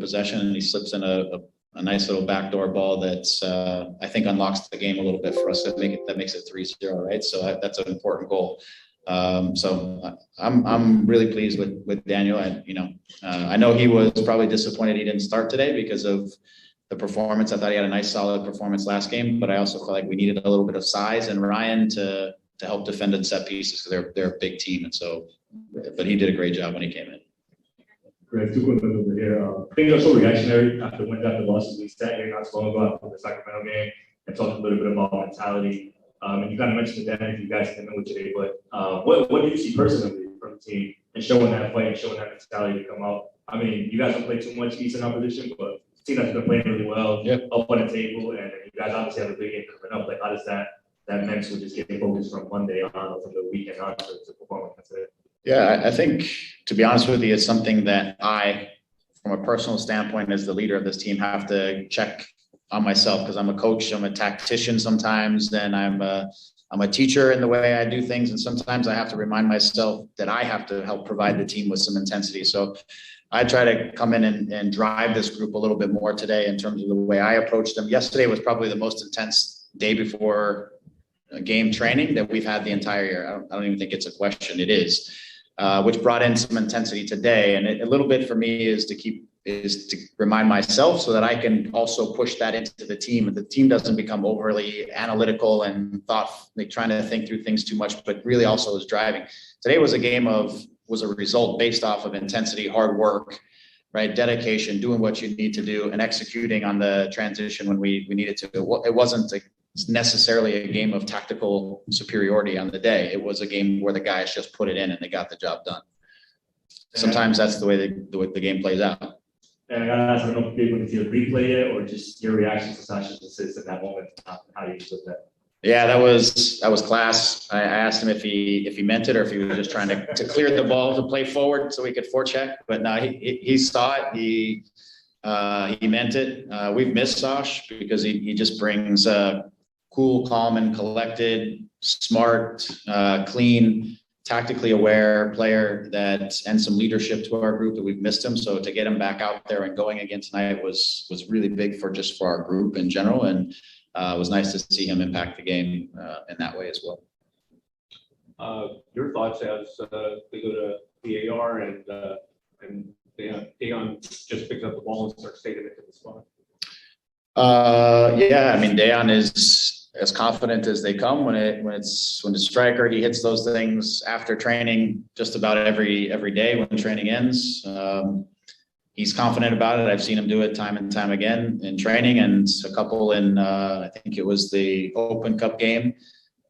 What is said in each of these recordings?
possession, and he slips in a nice little backdoor ball that's I think unlocks the game a little bit for us. That makes it 3-0, right? So that's an important goal. So I'm really pleased with Daniel. And I know he was probably disappointed he didn't start today because of the performance. I thought he had a nice solid performance last game, but I also felt like we needed a little bit of size and Ryan to help defend in set pieces because they're a big team. And so, but he did a great job when he came in. Great, 2 quick ones over here. Things are so reactionary after losses. We sat here not so long ago after the Sacramento game and talked a little bit about mentality. And you kind of mentioned that if you guys came in with today, but what do you see personally from the team and showing that fight and showing that mentality to come out? I mean, you guys don't play too much Eastern opposition, but the team that's been playing really well up on the table, and you guys obviously have a big game coming up. Like, how does that mental just get focused from Monday on or from the weekend on to perform against it? Yeah, I think, to be honest with you, it's something that I, from a personal standpoint, as the leader of this team, have to check on myself, because I'm a coach, I'm a tactician sometimes, and I'm a teacher in the way I do things, and sometimes I have to remind myself that I have to help provide the team with some intensity. So I try to come in and drive this group a little bit more today in terms of the way I approach them. Yesterday was probably the most intense day before game training that we've had the entire year. I don't even think it's a question. It is, which brought in some intensity today. And a little bit for me is to remind myself so that I can also push that into the team. And the team doesn't become overly analytical and trying to think through things too much, but really also is driving. Today was a result based off of intensity, hard work, right? Dedication, doing what you need to do, and executing on the transition when we needed to. It wasn't necessarily a game of tactical superiority on the day. It was a game where the guys just put it in and they got the job done. Sometimes that's the way the game plays out. And I gotta ask, I don't know if you're able to replay it or just your reaction to Sasha's assist at that moment. How do you took that? Yeah, that was class. I asked him if he meant it or if he was just trying to clear the ball to play forward so we could forecheck. But no, he saw it. He meant it. We've missed Sash because he just brings cool, calm, and collected, smart, clean, tactically aware player and some leadership to our group that we've missed him. So to get him back out there and going again tonight was really big for our group in general. And it was nice to see him impact the game in that way as well. Your thoughts as they go to VAR and Dayon just picks up the ball and starts taking it to the spot? Yeah, I mean, Dayon is as confident as they come when the striker, he hits those things after training just about every day when training ends. He's confident about it. I've seen him do it time and time again in training, and a couple in I think it was the Open Cup game.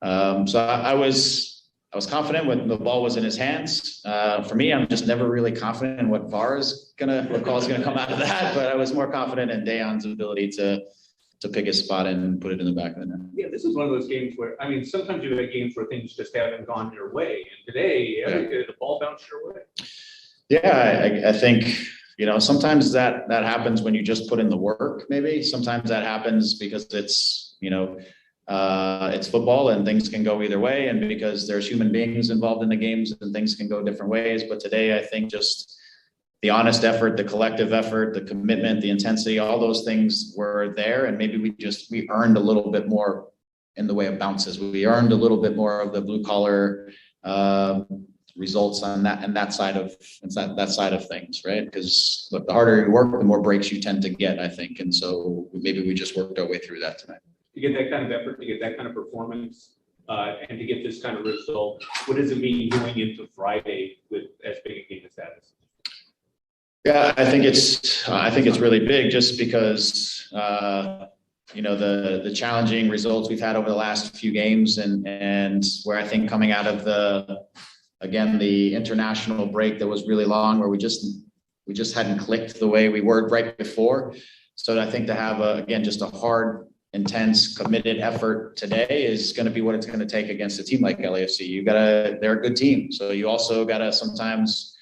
So I was confident when the ball was in his hands. For me, I'm just never really confident in what call is gonna come out of that, but I was more confident in Dayon's ability to pick his spot and put it in the back of the net. Yeah, this is one of those games where, I mean, sometimes you have games where things just haven't gone your way, and today the ball bounced your way. Yeah, I think, sometimes that happens when you just put in the work. Maybe sometimes that happens because it's football and things can go either way, and because there's human beings involved in the games and things can go different ways. But today, I think just the honest effort, the collective effort, the commitment, the intensity, all those things were there. And maybe we earned a little bit more in the way of bounces. We earned a little bit more of the blue collar results on that side of things, right? Because the harder you work, the more breaks you tend to get, I think. And so maybe we just worked our way through that tonight. To get that kind of effort, to get that kind of performance, and to get this kind of result, what does it mean going into Friday with as big a game as that is? Yeah, I think it's really big just because the challenging results we've had over the last few games and where I think coming out of the international break that was really long, where we just hadn't clicked the way we were right before. So I think to have just a hard, intense, committed effort today is going to be what it's going to take against a team like LAFC. They're a good team, so you also got to sometimes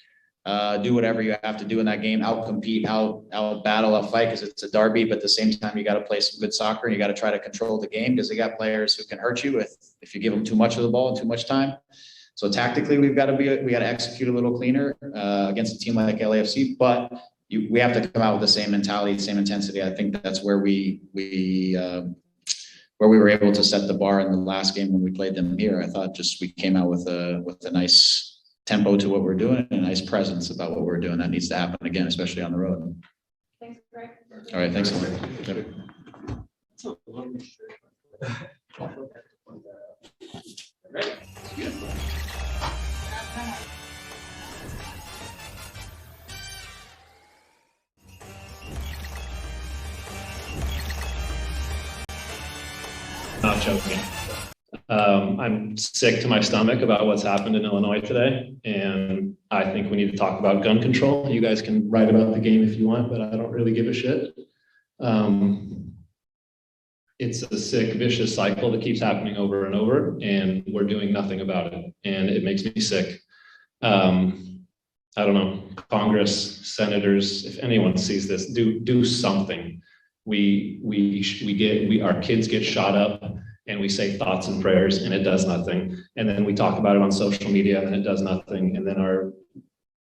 do whatever you have to do in that game, out-compete, out-battle, out-fight, because it's a derby, but at the same time, you got to play some good soccer, and you got to try to control the game, because they got players who can hurt you if you give them too much of the ball and too much time. So tactically, we got to execute a little cleaner against a team like LAFC, but we have to come out with the same mentality, same intensity. I think that's where we were able to set the bar in the last game when we played them here. I thought just we came out with a nice tempo to what we're doing and a nice presence about what we're doing. That needs to happen again, especially on the road. Thanks, Greg. All right, thanks. Not joking. I'm sick to my stomach about what's happened in Illinois today, and I think we need to talk about gun control. You guys can write about the game if you want, but I don't really give a shit. It's a sick, vicious cycle that keeps happening over and over, and we're doing nothing about it, and it makes me sick. I don't know, Congress, senators, if anyone sees this, do something. Our kids get shot up and we say thoughts and prayers and it does nothing. And then we talk about it on social media and it does nothing. And then our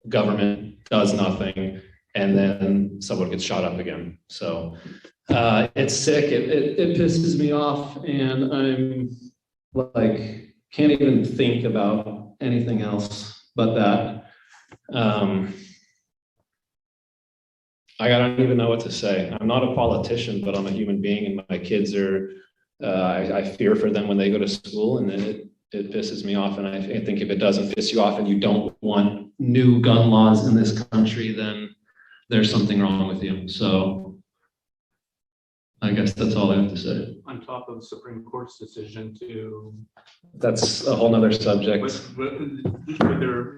government does nothing. And then someone gets shot up again. So it's sick. It pisses me off. And I'm like, can't even think about anything else but that. I don't even know what to say. I'm not a politician, but I'm a human being, and my kids are, I fear for them when they go to school, and then it pisses me off. And I think if it doesn't piss you off and you don't want new gun laws in this country, then there's something wrong with you. So I guess that's all I have to say. On top of the Supreme Court's decision to. That's a whole nother subject. With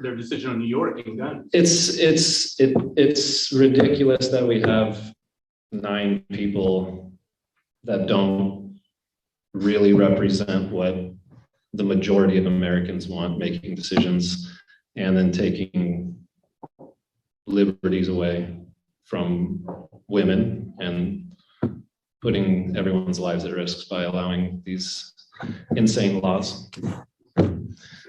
their decision on New York and guns. It's ridiculous that we have 9 people that don't really represent what the majority of Americans want, making decisions and then taking liberties away from women and putting everyone's lives at risk by allowing these insane laws. Have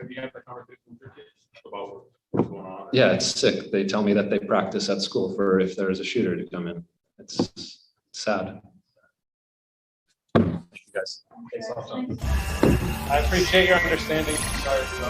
you had that conversation with your kids about what's going on? Yeah, it's sick. They tell me that they practice at school for if there is a shooter to come in. It's sad. Thank you guys. Thanks. I appreciate your understanding. Sorry for